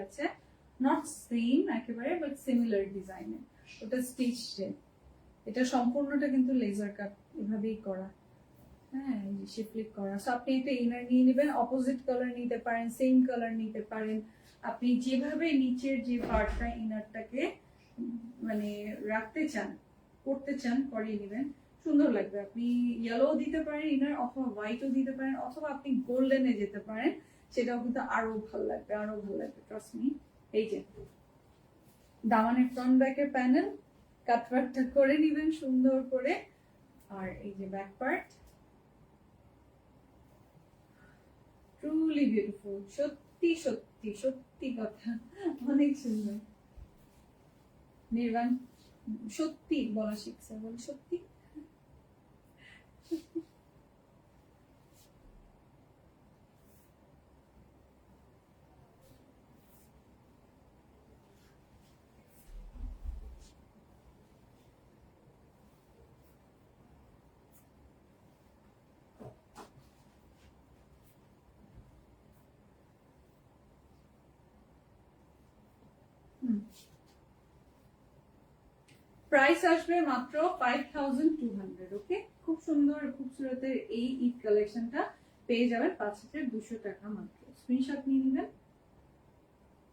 আছে, not same একেবারে but similar ডিজাইনের, ওটা স্টিচড। এটা সম্পূর্ণটা কিন্তু লেজার কাট এভাবেই করা, হ্যাঁ এই যে শিফলিক করা। সো আপনি একটা ইনার নিয়ে নেবেন, অপোজিট কালার নিতে পারেন, সেম কালার নিতে পারেন, আপনি যেভাবে নিচের যে পার্টটা ইনারটাকে মানে রাখতে চান, করতে চান করিয়ে নেবেন, সুন্দর লাগবে। আপনি ইয়েলো দিতে পারেন ইনার, অথবা হোয়াইটও দিতে পারেন, অথবা আপনি গোল্ডেনে যেতে পারেন, সেটাও কিন্তু আরো ভালো লাগবে, আরো ভালো লাগবে, ট্রাস্ট মি। এই যে দামানের ফ্রন্ট ব্যাকের প্যানেল, কাটওয়ার্কটা করে নেবেন সুন্দর করে, আর এই যে ব্যাক পার্ট, ট্রুলি বিউটিফুল, সত্যি সত্যি সত্যি কথা, অনেক সুন্দর। নির্বাণ সত্যি বলা শিখছে, বলে সত্যি। প্রাইস আসবে মাত্র 5200। ওকে, খুব সুন্দর খুবসুরতের এই ঈদ কালেকশনটা পেয়ে যাবেন 5200 টাকা মাত্র। স্ক্রিনশট নিয়ে নেবেন।